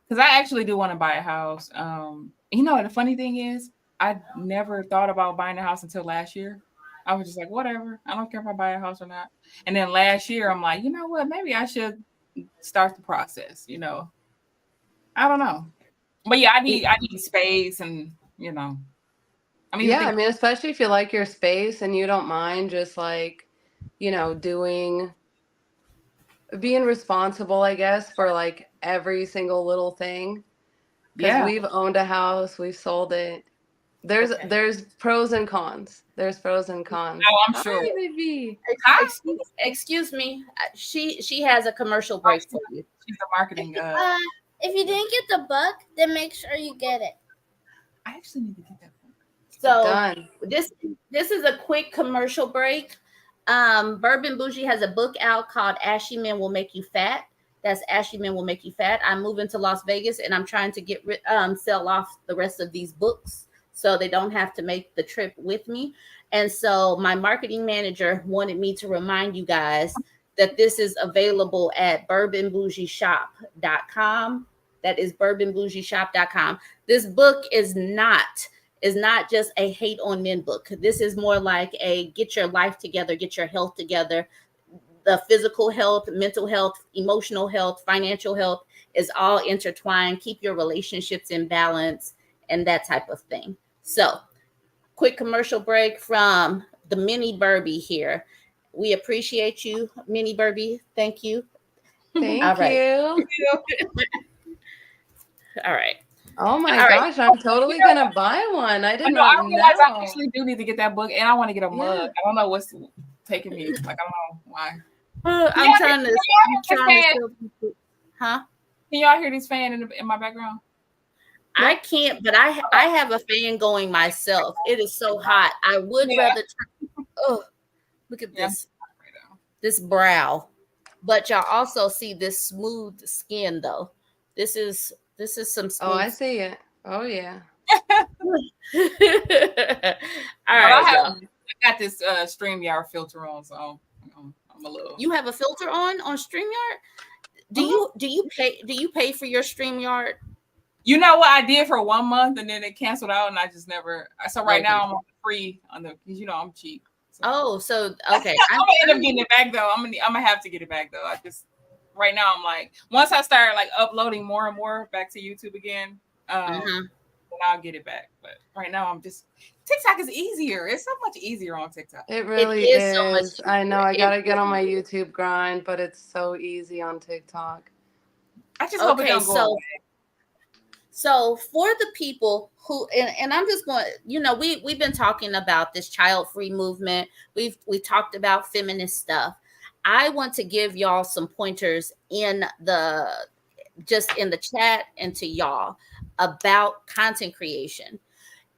because I actually do want to buy a house. The funny thing is, I never thought about buying a house until last year. I was just like, whatever, I don't care if I buy a house or not. And then last year, I'm like, you know what? Maybe I should start the process. I don't know, but yeah, I need space, and especially if you like your space and you don't mind just like, being responsible, I guess, for like every single little thing. Because we've owned a house, we've sold it. There's pros and cons. There's pros and cons. Oh, I'm sure. Hi, baby. Excuse me. She has a commercial break for you. She's a marketing. If you didn't get the book, then make sure you get it. I actually need to get that book. So done. This is a quick commercial break. Bourbon Bougie has a book out called Ashy Men Will Make You Fat. That's Ashy Men Will Make You Fat. I'm moving to Las Vegas, and I'm trying to get sell off the rest of these books so they don't have to make the trip with me. And so my marketing manager wanted me to remind you guys that this is available at bourbonbougieshop.com. That is bourbonbougieshop.com. This book is not just a hate on men book. This is more like a get your life together, get your health together. The physical health, mental health, emotional health, financial health is all intertwined. Keep your relationships in balance and that type of thing. So, quick commercial break from the Mini Burby here. We appreciate you, Mini Burby. Thank you. Thank all right. you. All right. Oh my gosh, I'm totally gonna buy one. I did not know. I actually do need to get that book, and I want to get a mug. I don't know what's taking me. Like, I don't know why. I'm trying to. Huh? Can y'all hear this fan in my background? I can't, but I have a fan going myself. It is so hot. I would rather. Look at Yeah. this brow. But y'all also see this smooth skin though. This is some Oh, I smooth. see it. Oh yeah. All Well, right, y'all. I got this StreamYard filter on, so I'm a little. You have a filter on StreamYard? Do you pay for your StreamYard? You know what I did for 1 month and then it canceled out and I just never. So right Okay. now I'm on free on the because I'm cheap. So. Oh, so okay. I'm gonna end up getting it back though. I'm gonna have to get it back though. I just right now I'm like once I start like uploading more and more back to YouTube again, then I'll get it back. But right now I'm just TikTok is easier. It's so much easier on TikTok. It really is is. so much I know. I easier. gotta get on my YouTube grind, but it's so easy on TikTok. I just hope it don't go away. So for the people who, and I'm just going, we've been talking about this child-free movement. We talked about feminist stuff. I want to give y'all some pointers in the chat and to y'all about content creation.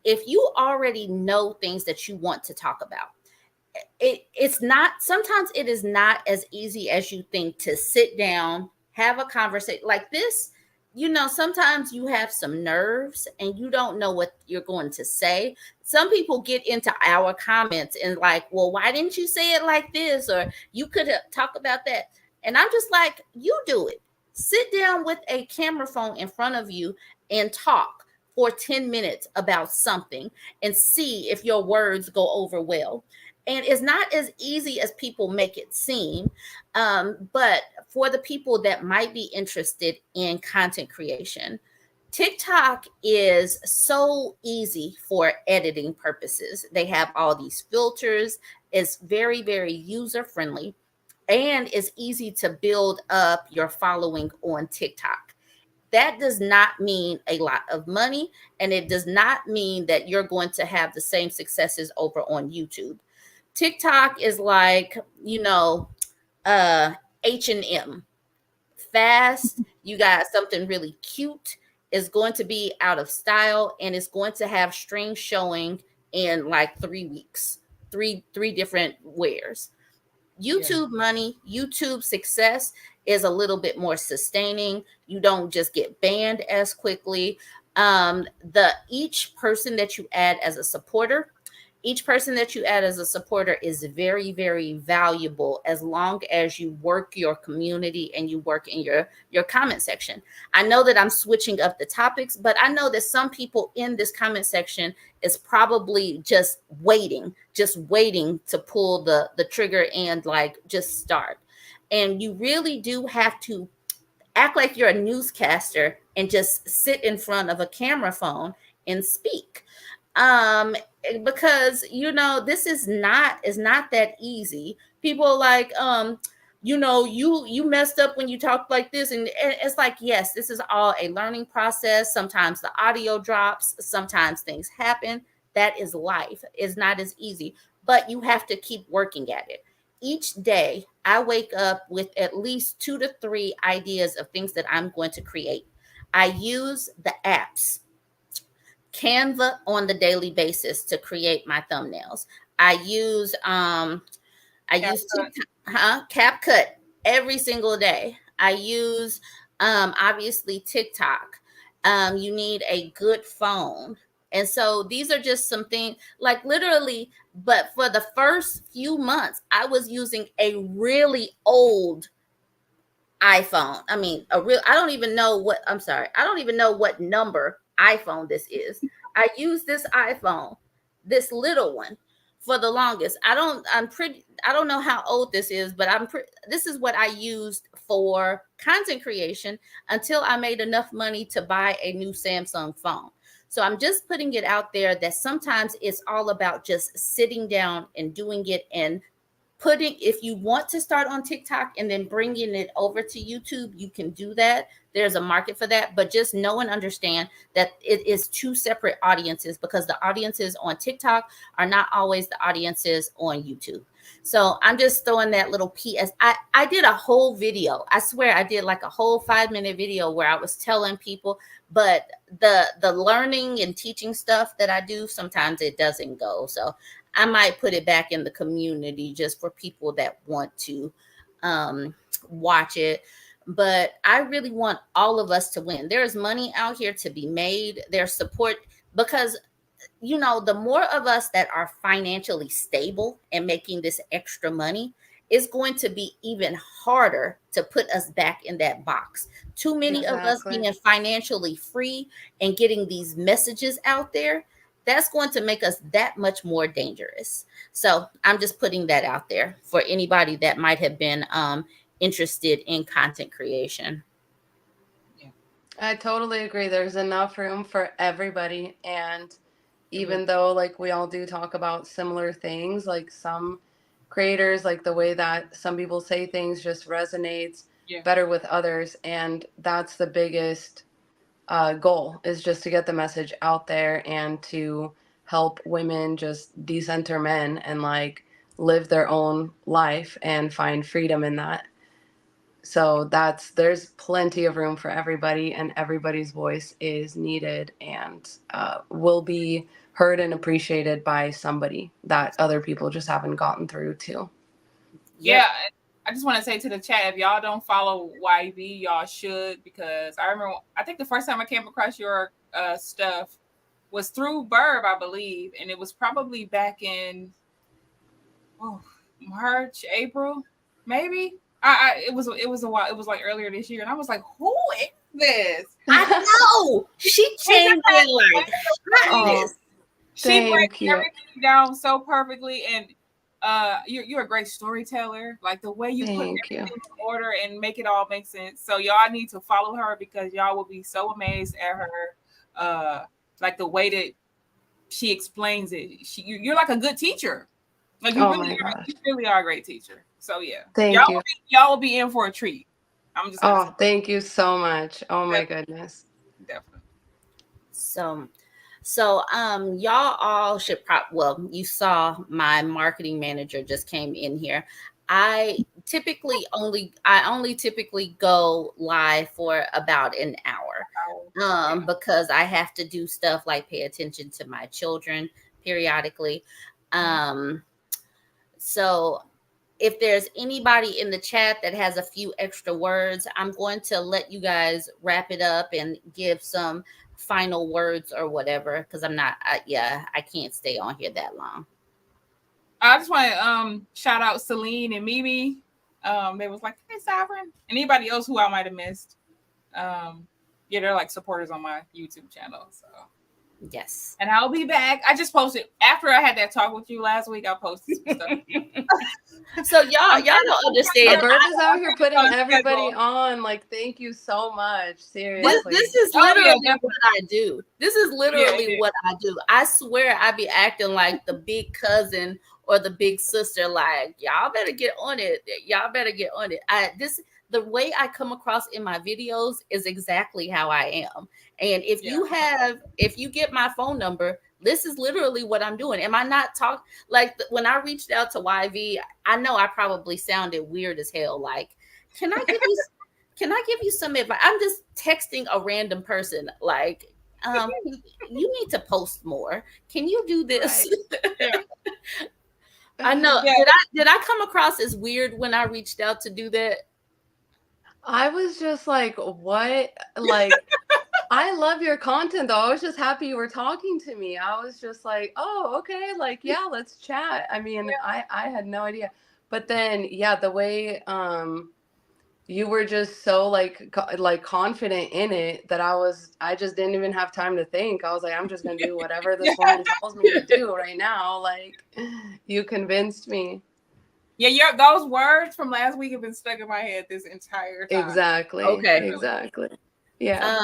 If you already know things that you want to talk about, sometimes it is not as easy as you think to sit down, have a conversation like this. Sometimes you have some nerves and you don't know what you're going to say. Some people get into our comments and like, well, why didn't you say it like this? Or you could talk about that. And I'm just like, you do it. Sit down with a camera phone in front of you and talk for 10 minutes about something and see if your words go over well. And it's not as easy as people make it seem. But for the people that might be interested in content creation, TikTok is so easy for editing purposes. They have all these filters. It's very, very user friendly, and it's easy to build up your following on TikTok. That does not mean a lot of money, and it does not mean that you're going to have the same successes over on YouTube. TikTok is like, H&M. Fast, you got something really cute, is going to be out of style, and it's going to have strings showing in like 3 weeks, three different wears. YouTube money, YouTube success is a little bit more sustaining. You don't just get banned as quickly. Each person that you add as a supporter is very, very valuable as long as you work your community and you work in your comment section. I know that I'm switching up the topics, but I know that some people in this comment section is probably just waiting to pull the trigger and like just start. And you really do have to act like you're a newscaster and just sit in front of a camera phone and speak. Because this is not that easy. People are like, you messed up when you talked like this, and it's like, yes, this is all a learning process. Sometimes the audio drops, sometimes things happen. That is life. It's not as easy, but you have to keep working at it. Each day I wake up with at least 2 to 3 ideas of things that I'm going to create. I use the apps Canva on the daily basis to create my thumbnails. I use CapCut every single day. I use obviously TikTok. You need a good phone. And so these are just some things like literally, but for the first few months, I was using a really old iPhone. I don't even know what number iPhone this is. I use this iPhone, this little one, for the longest. I don't know how old this is, but this is what I used for content creation until I made enough money to buy a new Samsung phone. So I'm just putting it out there that sometimes it's all about just sitting down and doing it, and if you want to start on TikTok and then bringing it over to YouTube, you can do that. There's a market for that, but just know and understand that it is 2 separate audiences, because the audiences on TikTok are not always the audiences on YouTube. So I'm just throwing that little PS. I did a whole video. I swear I did like a whole 5-minute video where I was telling people, but the learning and teaching stuff that I do, sometimes it doesn't go. So I might put it back in the community just for people that want to watch it. But I really want all of us to win. There's money out here to be made. There's support because the more of us that are financially stable and making this extra money, it's going to be even harder to put us back in that box. Too many of us Exactly. being financially free and getting these messages out there, that's going to make us that much more dangerous. So I'm just putting that out there for anybody that might have been interested in content creation. I totally agree. There's enough room for everybody. And even though like we all do talk about similar things, like some creators, like the way that some people say things just resonates better with others. And that's the biggest goal, is just to get the message out there and to help women just decenter men and like live their own life and find freedom in that. So there's plenty of room for everybody, and everybody's voice is needed and will be heard and appreciated by somebody that other people just haven't gotten through to. Yeah, I just want to say to the chat, if y'all don't follow YV, y'all should, because I think the first time I came across your stuff was through Burb, I believe, and it was probably back in March, April, maybe. It was a while. It was like earlier this year, and I was like, "Who is this?" I know she changed it like hotness. She breaks everything down so perfectly, and you're a great storyteller. Like the way you put everything in order and make it all make sense. So y'all need to follow her because y'all will be so amazed at her. Like the way that she explains it. You're like a good teacher. Like you really are a great teacher. So yeah, thank you. Y'all will be in for a treat. I'm just. Thank you so much. Oh my goodness. Definitely. So y'all all should you saw my marketing manager just came in here. I only typically go live for about an hour because I have to do stuff like pay attention to my children periodically. So if there's anybody in the chat that has a few extra words, I'm going to let you guys wrap it up and give some final words or whatever, because I can't stay on here that long. I just want to shout out Celine and Mimi. They was like, "Hey, Sovereign," and anybody else who I might have missed. They're like supporters on my YouTube channel. So yes, and I'll be back. I just posted after I had that talk with you last week. I posted some stuff. So y'all don't understand. Bird is out here putting everybody on. Like, thank you so much. Seriously, this is literally what I do. This is literally what I do. I swear I be acting like the big cousin or the big sister. Like, y'all better get on it. Y'all better get on it. The way I come across in my videos is exactly how I am. And if you get my phone number, this is literally what I'm doing. Am I not talking like when I reached out to YV? I know I probably sounded weird as hell. Like, can I give you some advice? I'm just texting a random person. Like, you need to post more. Can you do this? Right. I know. Yeah. Did I come across as weird when I reached out to do that? I was just like, what? Like, I love your content though. I was just happy you were talking to me. I was just like, oh, okay. Like, yeah, let's chat. I mean, I had no idea. But then, the way you were just so like confident in it that I just didn't even have time to think. I was like, I'm just going to do whatever this woman tells me to do right now. Like, you convinced me. Yeah, those words from last week have been stuck in my head this entire time. Exactly. Okay. Exactly. Yeah.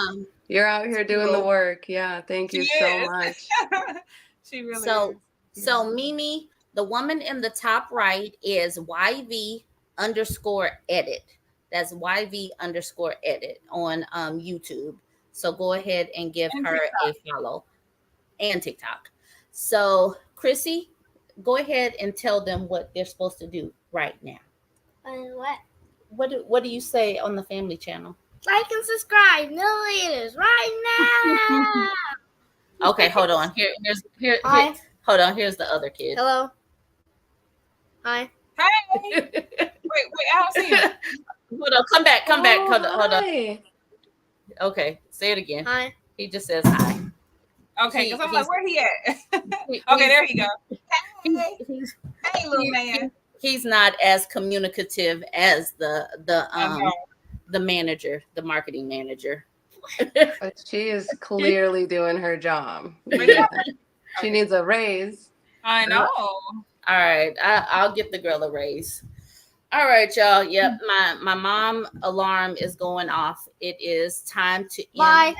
You're out here doing the work. Yeah. Thank you so much. She really is. So Mimi, the woman in the top right is YV_edit. That's YV_edit on YouTube. So go ahead and give her a follow, and TikTok. So Chrissy, go ahead and tell them what they're supposed to do right now. What do you say on the family channel? Like and subscribe, milliliters, right now. Okay, hold on. Hold on. Here's the other kid. Hello. Hi. Hey, wait, I don't see him. Hold on. Come back. Hold on. Hi. Okay. Say it again. Hi. He just says hi. Okay, because I'm like, where he at? He- Okay, there you go. he's- Hey, he's- hey, little man. he's not as communicative as the manager, the marketing manager. But she is clearly doing her job. Yeah. She needs a raise. I know. All right, I'll get the girl a raise. All right, y'all. Yep, my mom alarm is going off. It is time to end. Bye.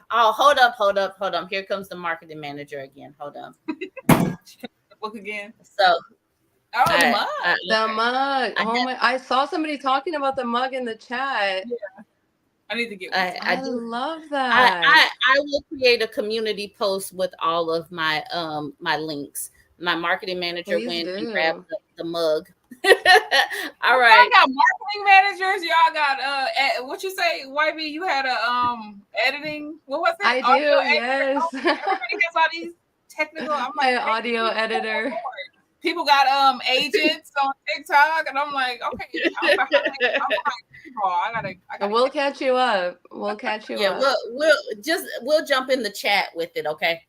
Oh, hold up. Here comes the marketing manager again. Hold on. Look again. So, Oh, the I- mug. The mug. Oh my! I saw somebody talking about the mug in the chat. I need to get one. I I do. love that. I will create a community post with all of my my links. My marketing manager Please went and do. grabbed the mug. All Y'all right. got marketing managers. Y'all got what you say, YB? You had a editing. What was it? I Audio do. editor? Yes. Oh, everybody has all these technical. I'm My like, audio editor. people got agents on TikTok, and I'm like, okay, I'm behind. I'm behind people. I gotta. We'll catch you up. We'll catch you Yeah, up. we'll jump in the chat with it, okay?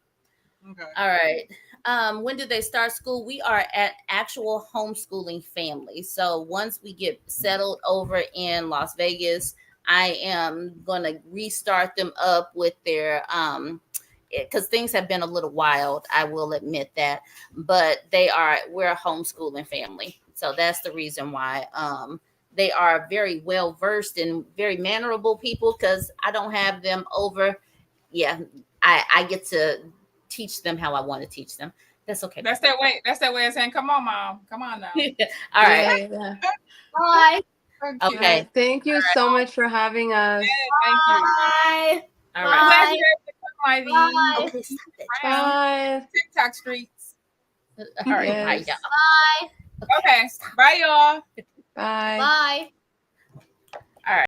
Okay. All right. When do they start school? We are at actual homeschooling family. So once we get settled over in Las Vegas, I am going to restart them up with their because things have been a little wild, I will admit that, but we're a homeschooling family. So that's the reason why they are very well versed and very mannerable people, because I don't have them over. Yeah, I get to teach them how I want to teach them. That's okay. That's that way. That's that way of saying, "Come on, mom. Come on now." All right. Yeah. Bye. Okay. Thank you so much for having us. Thank you. Bye. All I'm right. glad you guys could come, Ivy. Bye. Okay, stop that. Bye. TikTok streets. All right. Yes. Bye, y'all. Bye. Okay. Bye, y'all. Bye. Bye.